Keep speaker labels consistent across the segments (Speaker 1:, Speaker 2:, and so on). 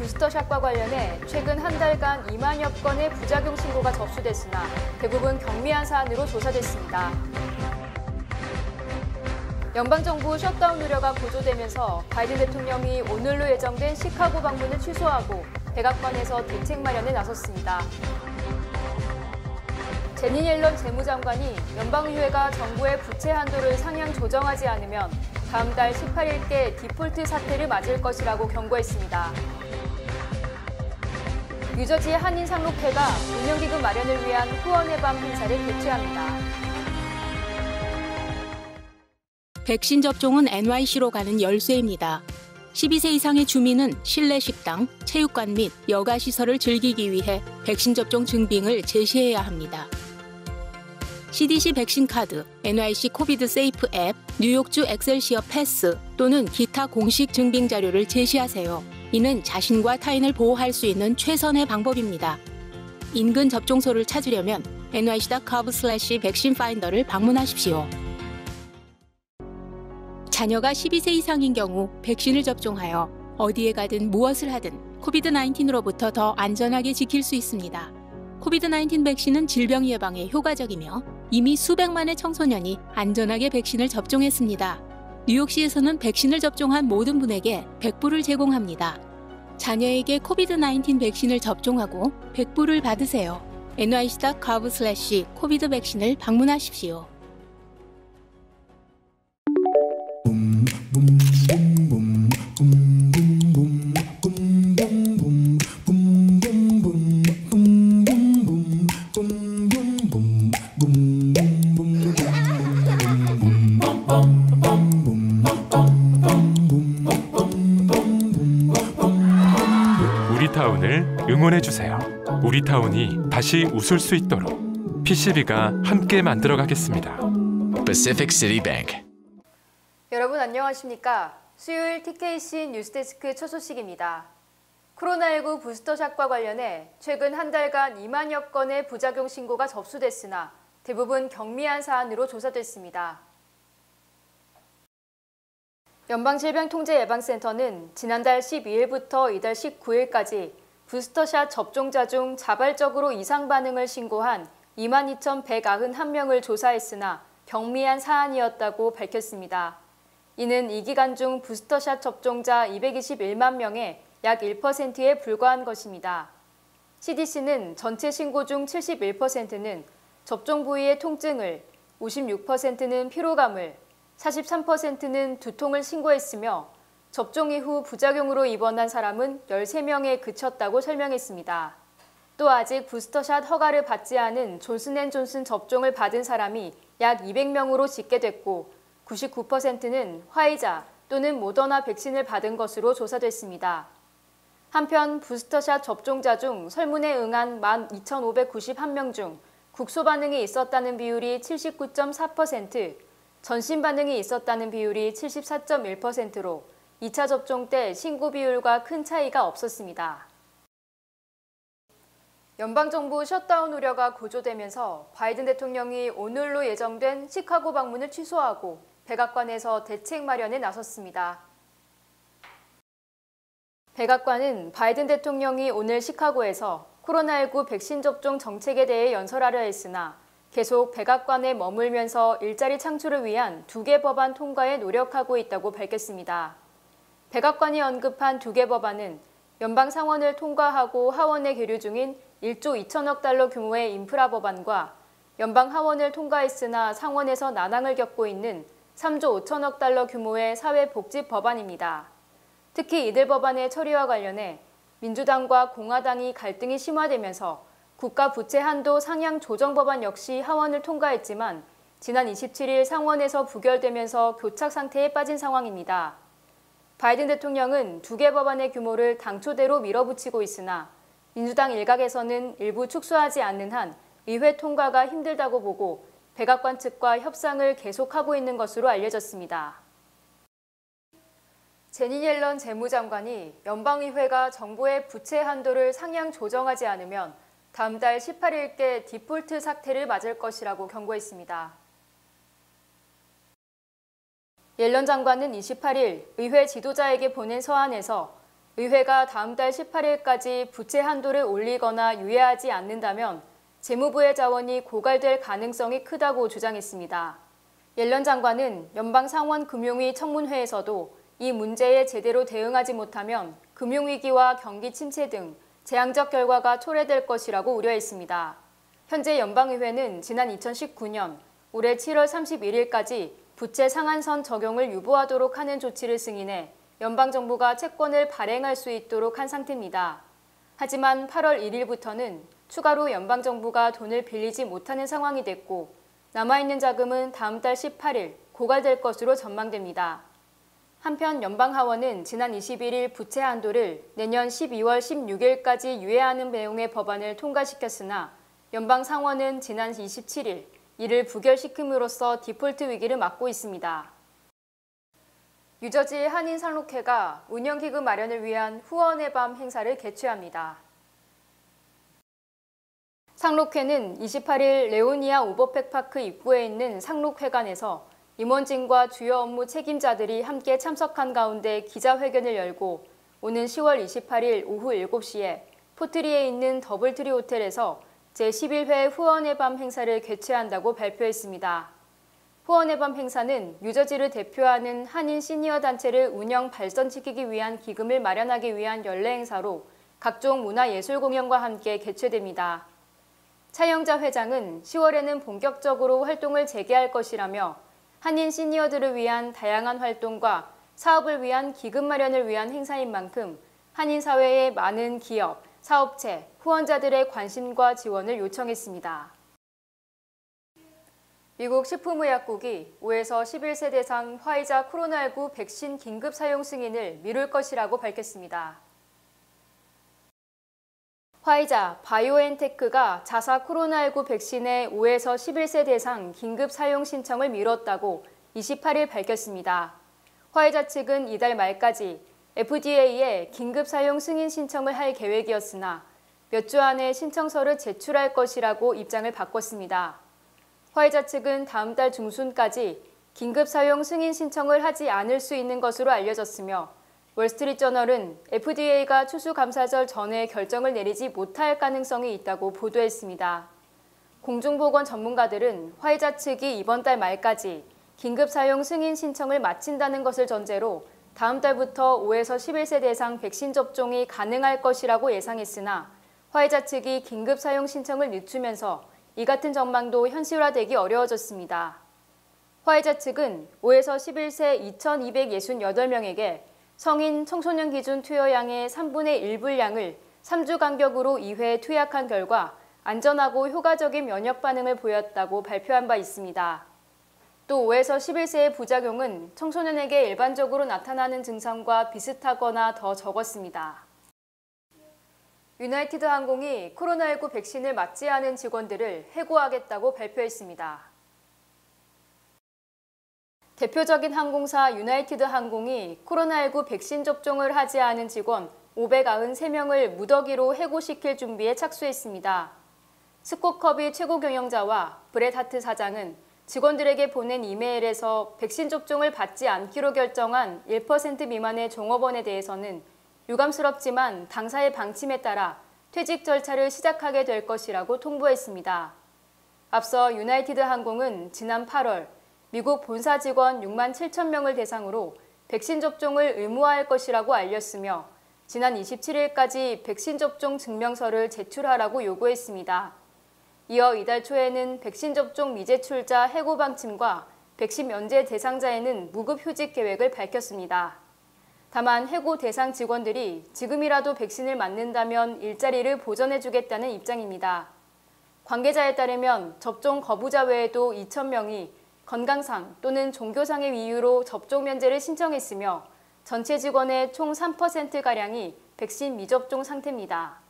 Speaker 1: 부스터샷과 관련해 최근 한 달간 2만여 건의 부작용 신고가 접수됐으나 대부분 경미한 사안으로 조사됐습니다. 연방정부 셧다운 우려가 고조되면서 바이든 대통령이 오늘로 예정된 시카고 방문을 취소하고 백악관에서 대책 마련에 나섰습니다. 제니 옐런 재무장관이 연방의회가 정부의 부채 한도를 상향 조정하지 않으면 다음 달 18일께 디폴트 사태를 맞을 것이라고 경고했습니다. 뉴저지 한인상록회가 운영기금 마련을 위한 후원의 밤 행사를 개최합니다.
Speaker 2: 백신 접종은 NYC로 가는 열쇠입니다. 12세 이상의 주민은 실내 식당, 체육관 및 여가 시설을 즐기기 위해 백신 접종 증빙을 제시해야 합니다. CDC 백신 카드, NYC 코비드 세이프 앱, 뉴욕주 엑셀시어 패스 또는 기타 공식 증빙 자료를 제시하세요. 이는 자신과 타인을 보호할 수 있는 최선의 방법입니다. 인근 접종소를 찾으려면 nyc.gov/vaccinefinder를 방문하십시오. 자녀가 12세 이상인 경우 백신을 접종하여 어디에 가든 무엇을 하든 코비드-19로부터 더 안전하게 지킬 수 있습니다. 코비드-19 백신은 질병 예방에 효과적이며 이미 수백만의 청소년이 안전하게 백신을 접종했습니다. 뉴욕시에서는 백신을 접종한 모든 분에게 100불을 제공합니다. 자녀에게 코비드-19 백신을 접종하고 100불을 받으세요. nyc.gov/covid 백신을 방문하십시오.
Speaker 3: 우리타운을 응원해주세요. 우리타운이 다시 웃을 수 있도록 PCB가 함께 만들어가겠습니다.
Speaker 4: Pacific City Bank.
Speaker 1: 여러분 안녕하십니까? 수요일 TKC 뉴스데스크 첫 소식입니다. 코로나19 부스터샷과 관련해 최근 한 달간 2만여 건의 부작용 신고가 접수됐으나 대부분 경미한 사안으로 조사됐습니다. 연방질병통제예방센터는 지난달 12일부터 이달 19일까지 부스터샷 접종자 중 자발적으로 이상 반응을 신고한 22,191명을 조사했으나 경미한 사안이었다고 밝혔습니다. 이는 이 기간 중 부스터샷 접종자 221만 명의 약 1%에 불과한 것입니다. CDC는 전체 신고 중 71%는 접종 부위의 통증을, 56%는 피로감을, 43%는 두통을 신고했으며 접종 이후 부작용으로 입원한 사람은 13명에 그쳤다고 설명했습니다. 또 아직 부스터샷 허가를 받지 않은 존슨앤존슨 접종을 받은 사람이 약 200명으로 집계됐고 99%는 화이자 또는 모더나 백신을 받은 것으로 조사됐습니다. 한편 부스터샷 접종자 중 설문에 응한 12,591명 중 국소 반응이 있었다는 비율이 79.4%, 전신 반응이 있었다는 비율이 74.1%로 2차 접종 때 신고 비율과 큰 차이가 없었습니다. 연방정부 셧다운 우려가 고조되면서 바이든 대통령이 오늘로 예정된 시카고 방문을 취소하고 백악관에서 대책 마련에 나섰습니다. 백악관은 바이든 대통령이 오늘 시카고에서 코로나19 백신 접종 정책에 대해 연설하려 했으나 계속 백악관에 머물면서 일자리 창출을 위한 2개 법안 통과에 노력하고 있다고 밝혔습니다. 백악관이 언급한 2개 법안은 연방 상원을 통과하고 하원에 계류 중인 1조 2천억 달러 규모의 인프라 법안과 연방 하원을 통과했으나 상원에서 난항을 겪고 있는 3조 5천억 달러 규모의 사회복지 법안입니다. 특히 이들 법안의 처리와 관련해 민주당과 공화당이 갈등이 심화되면서 국가 부채 한도 상향 조정 법안 역시 하원을 통과했지만 지난 27일 상원에서 부결되면서 교착 상태에 빠진 상황입니다. 바이든 대통령은 2개 법안의 규모를 당초대로 밀어붙이고 있으나 민주당 일각에서는 일부 축소하지 않는 한 의회 통과가 힘들다고 보고 백악관 측과 협상을 계속하고 있는 것으로 알려졌습니다. 제니 옐런 재무장관이 연방의회가 정부의 부채 한도를 상향 조정하지 않으면 다음 달 18일께 디폴트 사태를 맞을 것이라고 경고했습니다. 옐런 장관은 28일 의회 지도자에게 보낸 서한에서 의회가 다음 달 18일까지 부채 한도를 올리거나 유예하지 않는다면 재무부의 자원이 고갈될 가능성이 크다고 주장했습니다. 옐런 장관은 연방상원금융위 청문회에서도 이 문제에 제대로 대응하지 못하면 금융위기와 경기 침체 등 재앙적 결과가 초래될 것이라고 우려했습니다. 현재 연방의회는 지난 2019년 올해 7월 31일까지 부채 상한선 적용을 유보하도록 하는 조치를 승인해 연방정부가 채권을 발행할 수 있도록 한 상태입니다. 하지만 8월 1일부터는 추가로 연방정부가 돈을 빌리지 못하는 상황이 됐고 남아있는 자금은 다음 달 18일 고갈될 것으로 전망됩니다. 한편 연방하원은 지난 21일 부채 한도를 내년 12월 16일까지 유예하는 내용의 법안을 통과시켰으나 연방상원은 지난 27일 이를 부결시킴으로써 디폴트 위기를 막고 있습니다. 뉴저지 한인상록회가 운영기금 마련을 위한 후원의 밤 행사를 개최합니다. 상록회는 28일 레오니아 오버팩파크 입구에 있는 상록회관에서 임원진과 주요 업무 책임자들이 함께 참석한 가운데 기자회견을 열고 오는 10월 28일 오후 7시에 포트리에 있는 더블트리 호텔에서 제11회 후원의 밤 행사를 개최한다고 발표했습니다. 후원의 밤 행사는 뉴저지를 대표하는 한인 시니어 단체를 운영 발전시키기 위한 기금을 마련하기 위한 연례 행사로 각종 문화예술 공연과 함께 개최됩니다. 차영자 회장은 10월에는 본격적으로 활동을 재개할 것이라며 한인 시니어들을 위한 다양한 활동과 사업을 위한 기금 마련을 위한 행사인 만큼 한인 사회의 많은 기업, 사업체, 후원자들의 관심과 지원을 요청했습니다. 미국 식품의약국이 5에서 11세 대상 화이자 코로나19 백신 긴급 사용 승인을 미룰 것이라고 밝혔습니다. 화이자, 바이오엔테크가 자사 코로나19 백신의 5에서 11세 대상 긴급 사용 신청을 미뤘다고 28일 밝혔습니다. 화이자 측은 이달 말까지 FDA에 긴급 사용 승인 신청을 할 계획이었으나 몇 주 안에 신청서를 제출할 것이라고 입장을 바꿨습니다. 화이자 측은 다음 달 중순까지 긴급 사용 승인 신청을 하지 않을 수 있는 것으로 알려졌으며 월스트리트저널은 FDA가 추수감사절 전에 결정을 내리지 못할 가능성이 있다고 보도했습니다. 공중보건 전문가들은 화이자 측이 이번 달 말까지 긴급 사용 승인 신청을 마친다는 것을 전제로 다음 달부터 5에서 11세 대상 백신 접종이 가능할 것이라고 예상했으나 화이자 측이 긴급 사용 신청을 늦추면서 이 같은 전망도 현실화되기 어려워졌습니다. 화이자 측은 5에서 11세 2,268명에게 성인 청소년 기준 투여량의 3분의 1분량을 3주 간격으로 2회 투약한 결과 안전하고 효과적인 면역 반응을 보였다고 발표한 바 있습니다. 또 5에서 11세의 부작용은 청소년에게 일반적으로 나타나는 증상과 비슷하거나 더 적었습니다. 유나이티드 항공이 코로나19 백신을 맞지 않은 직원들을 해고하겠다고 발표했습니다. 대표적인 항공사 유나이티드 항공이 코로나19 백신 접종을 하지 않은 직원 593명을 무더기로 해고시킬 준비에 착수했습니다. 스콧 커비 최고 경영자와 브렛 하트 사장은 직원들에게 보낸 이메일에서 백신 접종을 받지 않기로 결정한 1% 미만의 종업원에 대해서는 유감스럽지만 당사의 방침에 따라 퇴직 절차를 시작하게 될 것이라고 통보했습니다. 앞서 유나이티드 항공은 지난 8월 미국 본사 직원 6만 7천 명을 대상으로 백신 접종을 의무화할 것이라고 알렸으며 지난 27일까지 백신 접종 증명서를 제출하라고 요구했습니다. 이어 이달 초에는 백신 접종 미제출자 해고 방침과 백신 면제 대상자에는 무급 휴직 계획을 밝혔습니다. 다만 해고 대상 직원들이 지금이라도 백신을 맞는다면 일자리를 보전해주겠다는 입장입니다. 관계자에 따르면 접종 거부자 외에도 2,000명이 건강상 또는 종교상의 이유로 접종 면제를 신청했으며 전체 직원의 총 3%가량이 백신 미접종 상태입니다.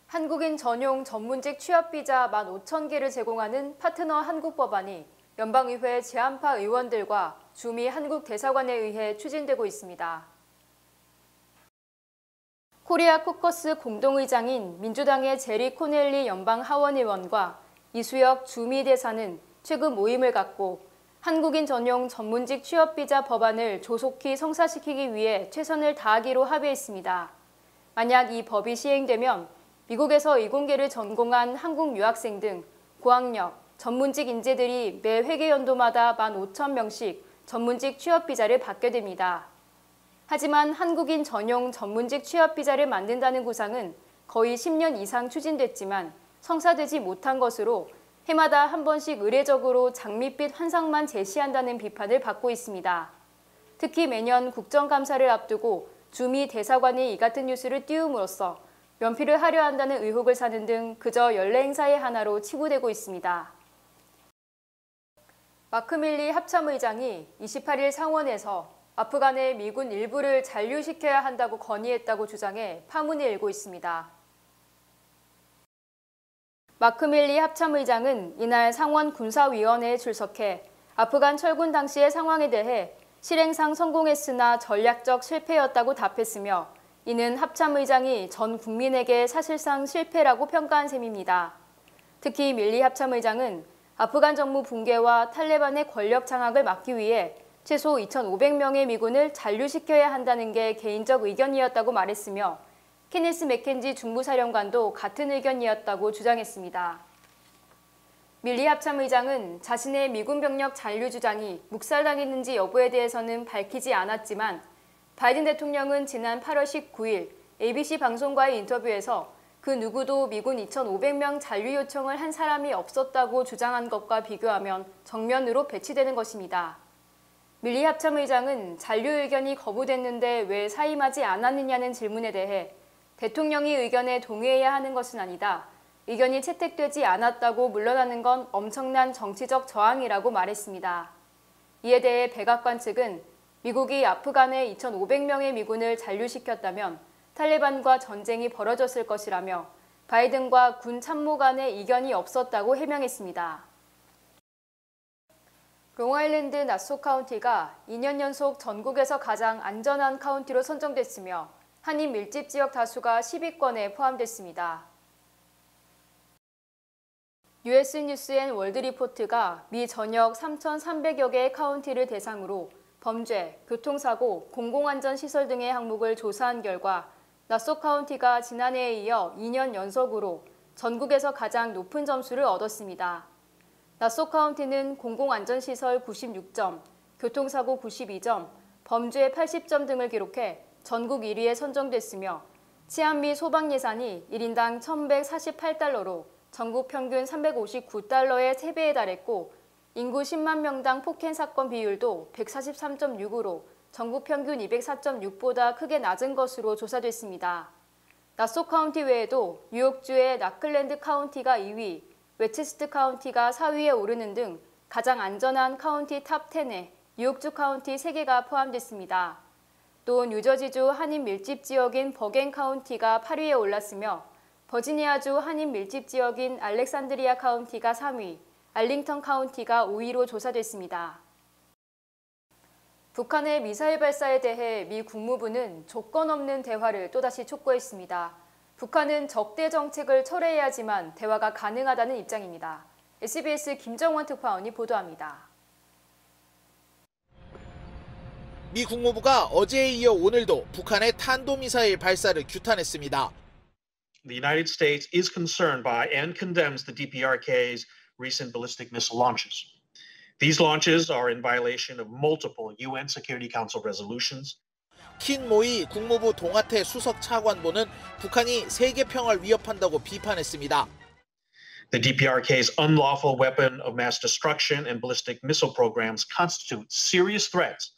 Speaker 1: 한국인 전용 전문직 취업비자 15,000개를 제공하는 파트너 한국법안이 연방의회 제한파 의원들과 주미 한국 대사관에 의해 추진되고 있습니다. 코리아 코커스 공동의장인 민주당의 제리 코넬리 연방 하원 의원과 이수혁 주미 대사는 최근 모임을 갖고 한국인 전용 전문직 취업비자 법안을 조속히 성사시키기 위해 최선을 다하기로 합의했습니다. 만약 이 법이 시행되면 미국에서 이공계를 전공한 한국 유학생 등 고학력, 전문직 인재들이 매 회계연도마다 15,000명씩 전문직 취업비자를 받게 됩니다. 하지만 한국인 전용 전문직 취업비자를 만든다는 구상은 거의 10년 이상 추진됐지만 성사되지 못한 것으로 해마다 한 번씩 의례적으로 장밋빛 환상만 제시한다는 비판을 받고 있습니다. 특히 매년 국정감사를 앞두고 주미 대사관이 이 같은 뉴스를 띄움으로써 면피를 하려 한다는 의혹을 사는 등 그저 연례 행사의 하나로 치부되고 있습니다. 마크 밀리 합참의장이 28일 상원에서 아프간의 미군 일부를 잔류시켜야 한다고 건의했다고 주장해 파문이 일고 있습니다. 마크 밀리 합참의장은 이날 상원 군사위원회에 출석해 아프간 철군 당시의 상황에 대해 실행상 성공했으나 전략적 실패였다고 답했으며 이는 합참의장이 전 국민에게 사실상 실패라고 평가한 셈입니다. 특히 밀리 합참의장은 아프간 정부 붕괴와 탈레반의 권력 장악을 막기 위해 최소 2,500명의 미군을 잔류시켜야 한다는 게 개인적 의견이었다고 말했으며 케네스 맥켄지 중부사령관도 같은 의견이었다고 주장했습니다. 밀리 합참의장은 자신의 미군 병력 잔류 주장이 묵살당했는지 여부에 대해서는 밝히지 않았지만 바이든 대통령은 지난 8월 19일 ABC 방송과의 인터뷰에서 그 누구도 미군 2,500명 잔류 요청을 한 사람이 없었다고 주장한 것과 비교하면 정면으로 배치되는 것입니다. 밀리 합참의장은 잔류 의견이 거부됐는데 왜 사임하지 않았느냐는 질문에 대해 대통령이 의견에 동의해야 하는 것은 아니다. 의견이 채택되지 않았다고 물러나는 건 엄청난 정치적 저항이라고 말했습니다. 이에 대해 백악관 측은 미국이 아프간에 2,500명의 미군을 잔류시켰다면 탈레반과 전쟁이 벌어졌을 것이라며 바이든과 군 참모 간의 이견이 없었다고 해명했습니다. 롱아일랜드 나소 카운티가 2년 연속 전국에서 가장 안전한 카운티로 선정됐으며 한인 밀집 지역 다수가 10위권에 포함됐습니다. US 뉴스 앤 월드 리포트가 미 전역 3,300여 개의 카운티를 대상으로 범죄, 교통사고, 공공안전시설 등의 항목을 조사한 결과 나소 카운티가 지난해에 이어 2년 연속으로 전국에서 가장 높은 점수를 얻었습니다. 나소 카운티는 공공안전시설 96점, 교통사고 92점, 범죄 80점 등을 기록해 전국 1위에 선정됐으며 치안 및 소방 예산이 1인당 1,148달러로 전국 평균 359달러의 3배에 달했고 인구 10만 명당 폭행 사건 비율도 143.6으로 전국 평균 204.6보다 크게 낮은 것으로 조사됐습니다. 나소 카운티 외에도 뉴욕주의 라클랜드 카운티가 2위, 웨체스트 카운티가 4위에 오르는 등 가장 안전한 카운티 탑10에 뉴욕주 카운티 3개가 포함됐습니다. 또 뉴저지주 한인 밀집 지역인 버겐 카운티가 8위에 올랐으며 버지니아주 한인 밀집 지역인 알렉산드리아 카운티가 3위, 알링턴 카운티가 5위로 조사됐습니다. 북한의 미사일 발사에 대해 미 국무부는 조건 없는 대화를 또다시 촉구했습니다. 북한은 적대 정책을 철회해야지만 대화가 가능하다는 입장입니다. SBS 김정원 특파원이 보도합니다.
Speaker 5: 미 국무부가 어제에 이어 오늘도 북한의 탄도미사일 발사를 규탄했습니다.
Speaker 6: The United States is concerned by and condemns the DPRK's recent ballistic missile launches. These launches are in violation of multiple UN Security Council resolutions.
Speaker 5: 킨 모이 국무부 동아태 수석 차관보는 북한이 세계 평화를 위협한다고 비판했습니다.
Speaker 6: The DPRK's unlawful weapon of mass destruction and ballistic missile programs constitute serious threats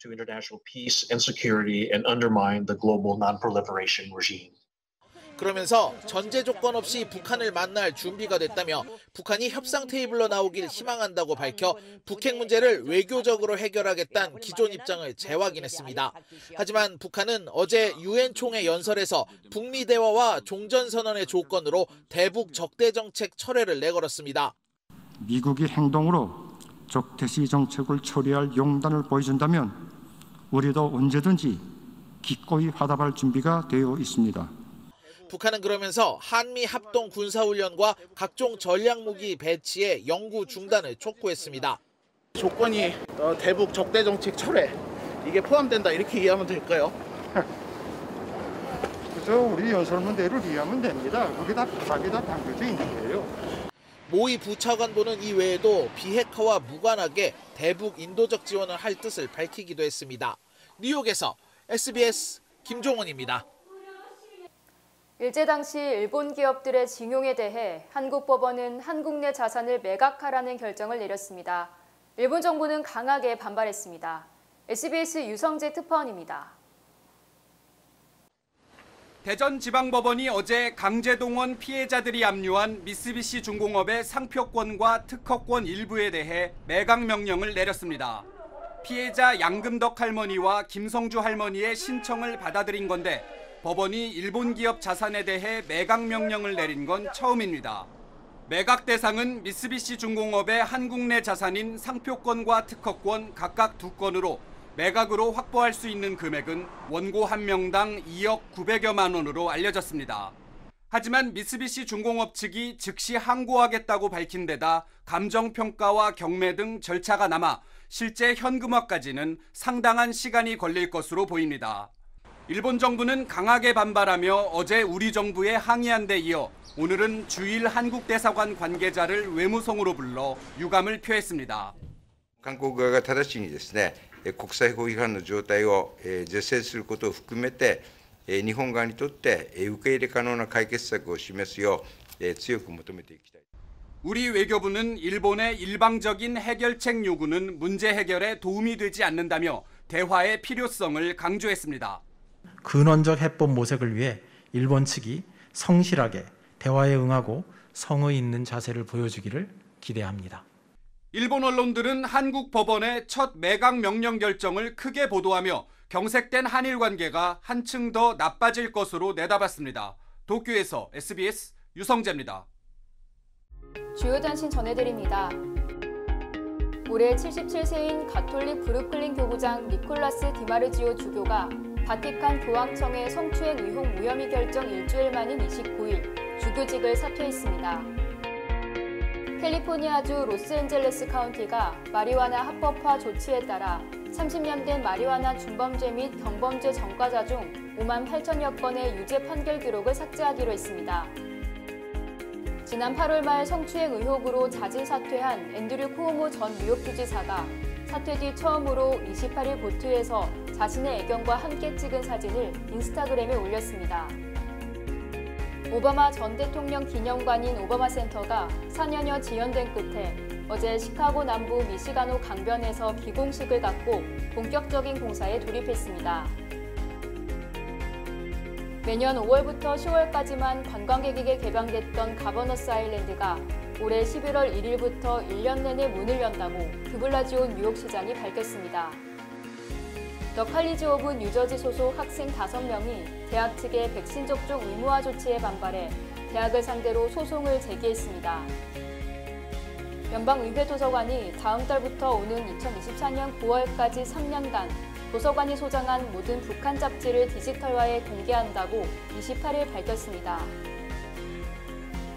Speaker 6: to international peace and security and undermine the global non-proliferation regime.
Speaker 5: 그러면서 전제 조건 없이 북한을 만날 준비가 됐다며 북한이 협상 테이블로 나오길 희망한다고 밝혀 북핵 문제를 외교적으로 해결하겠다는 기존 입장을 재확인했습니다. 하지만 북한은 어제 유엔 총회 연설에서 북미 대화와 종전선언의 조건으로 대북 적대 정책 철회를 내걸었습니다.
Speaker 7: 미국이 행동으로 적대시 정책을 처리할 용단을 보여준다면 우리도 언제든지 기꺼이 화답할 준비가 되어 있습니다.
Speaker 5: 북한은 그러면서 한미 합동 군사훈련과 각종 전략무기 배치의 영구 중단을 촉구했습니다.
Speaker 8: 조건이 대북 적대 정책 철회 이게 포함된다 이렇게 이해하면 될까요?
Speaker 7: 그저 우리 연설문대로 이해하면 됩니다. 그게 다 답이 다 담겨져 있는 거예요.
Speaker 5: 모의 부차관보는 이외에도 비핵화와 무관하게 대북 인도적 지원을 할 뜻을 밝히기도 했습니다. 뉴욕에서 SBS 김종원입니다.
Speaker 1: 일제 당시 일본 기업들의 징용에 대해 한국 법원은 한국 내 자산을 매각하라는 결정을 내렸습니다. 일본 정부는 강하게 반발했습니다. SBS 유성재 특파원입니다.
Speaker 9: 대전지방법원이 어제 강제동원 피해자들이 압류한 미쓰비시 중공업의 상표권과 특허권 일부에 대해 매각 명령을 내렸습니다. 피해자 양금덕 할머니와 김성주 할머니의 신청을 받아들인 건데 법원이 일본 기업 자산에 대해 매각 명령을 내린 건 처음입니다. 매각 대상은 미쓰비시 중공업의 한국 내 자산인 상표권과 특허권 각각 2건으로 매각으로 확보할 수 있는 금액은 원고 한 명당 2억 900여만 원으로 알려졌습니다. 하지만 미쓰비시 중공업 측이 즉시 항고하겠다고 밝힌 데다 감정평가와 경매 등 절차가 남아 실제 현금화까지는 상당한 시간이 걸릴 것으로 보입니다. 일본 정부는 강하게 반발하며 어제 우리 정부에 항의한 데 이어 오늘은 주일 한국 대사관 관계자를 외무성으로 불러 유감을 표했습니다.
Speaker 10: 韓国側が直ちにですね、国際法違反の状態を是正することを含めて、日本側にとって受け入れ可能な解決策を示すよう強く求めていきたい。
Speaker 9: 우리 외교부는 일본의 일방적인 해결책 요구는 문제 해결에 도움이 되지 않는다며 대화의 필요성을 강조했습니다.
Speaker 11: 근원적 해법 모색을 위해 일본 측이 성실하게 대화에 응하고 성의 있는 자세를 보여주기를 기대합니다.
Speaker 9: 일본 언론들은 한국 법원의 첫 매각 명령 결정을 크게 보도하며 경색된 한일 관계가 한층 더 나빠질 것으로 내다봤습니다. 도쿄에서 SBS 유성재입니다.
Speaker 1: 주요 단신 전해드립니다. 올해 77세인 가톨릭 브루클린 교구장 니콜라스 디마르지오 주교가 바티칸 교황청의 성추행 의혹 무혐의 결정 일주일 만인 29일 주교직을 사퇴했습니다. 캘리포니아주 로스앤젤레스 카운티가 마리화나 합법화 조치에 따라 30년 된 마리화나 중범죄 및 경범죄 전과자 중 5만 8천여 건의 유죄 판결 기록을 삭제하기로 했습니다. 지난 8월 말 성추행 의혹으로 자진 사퇴한 앤드류 쿠오모 전 뉴욕주지사가 사퇴 뒤 처음으로 28일 보트에서 자신의 애견과 함께 찍은 사진을 인스타그램에 올렸습니다. 오바마 전 대통령 기념관인 오바마 센터가 4년여 지연된 끝에 어제 시카고 남부 미시간호 강변에서 기공식을 갖고 본격적인 공사에 돌입했습니다. 매년 5월부터 10월까지만 관광객에게 개방됐던 가버너스 아일랜드가 올해 11월 1일부터 1년 내내 문을 연다고 드블라지오 뉴욕시장이 밝혔습니다. 더 칼리지 오브 뉴저지 소속 학생 5명이 대학 측의 백신 접종 의무화 조치에 반발해 대학을 상대로 소송을 제기했습니다. 연방의회 도서관이 다음 달부터 오는 2024년 9월까지 3년간 도서관이 소장한 모든 북한 잡지를 디지털화해 공개한다고 28일 밝혔습니다.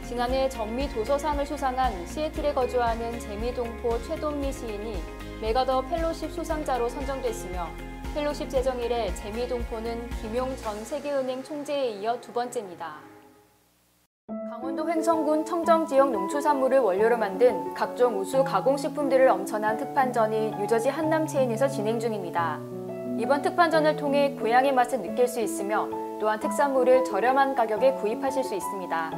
Speaker 1: 지난해 전미 도서상을 수상한 시애틀에 거주하는 재미동포 최돈미 시인이 메가더 펠로십 수상자로 선정됐으며 펠로십 제정 이래 재미동포는 김용 전 세계은행 총재에 이어 2번째입니다. 강원도 횡성군 청정지역 농수산물을 원료로 만든 각종 우수 가공식품들을 엄선한 특판전이 뉴저지 한남체인에서 진행 중입니다. 이번 특판전을 통해 고향의 맛을 느낄 수 있으며 또한 특산물을 저렴한 가격에 구입하실 수 있습니다.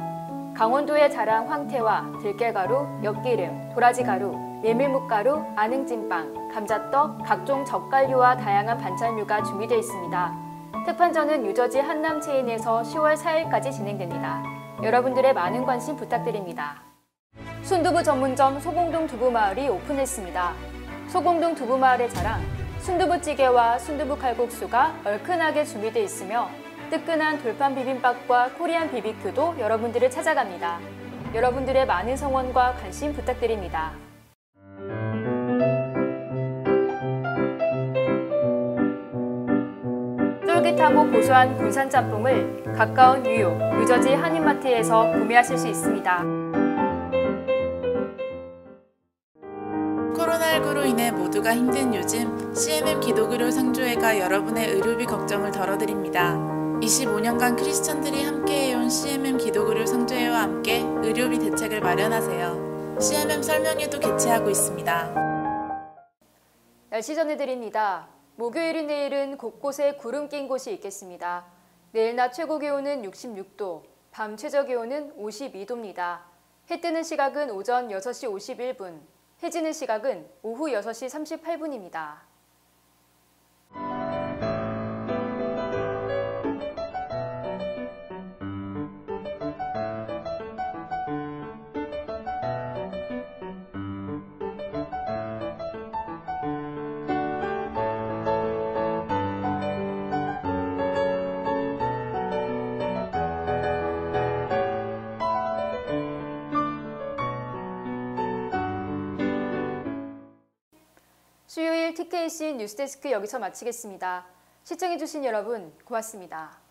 Speaker 1: 강원도의 자랑 황태와 들깨가루, 엿기름, 도라지가루, 메밀묵가루, 아능찐빵, 감자떡, 각종 젓갈류와 다양한 반찬류가 준비되어 있습니다. 특판전은 뉴저지 한남체인에서 10월 4일까지 진행됩니다. 여러분들의 많은 관심 부탁드립니다. 순두부 전문점 소공동 두부마을이 오픈했습니다. 소공동 두부마을의 자랑, 순두부찌개와 순두부 칼국수가 얼큰하게 준비되어 있으며 뜨끈한 돌판 비빔밥과 코리안 비비큐도 여러분들을 찾아갑니다. 여러분들의 많은 성원과 관심 부탁드립니다. 쫄깃하고 고소한 군산 짬뽕을 가까운 뉴욕, 뉴저지 한인마트에서 구매하실 수 있습니다.
Speaker 5: 코로나19
Speaker 12: 코로나19로 인해 모두가 힘든 요즘 CMM 기독의료 상조회가 여러분의 의료비 걱정을 덜어드립니다. 25년간 크리스천들이 함께해온 CMM 기독의료 상조회와 함께 의료비 대책을 마련하세요. CMM 설명회도 개최하고 있습니다.
Speaker 1: 날씨 전해드립니다. 목요일인 내일은 곳곳에 구름 낀 곳이 있겠습니다. 내일 낮 최고 기온은 66도, 밤 최저 기온은 52도입니다. 해 뜨는 시각은 오전 6시 51분, 해 지는 시각은 오후 6시 38분입니다. 수요일 TKC 뉴스데스크 여기서 마치겠습니다. 시청해주신 여러분 고맙습니다.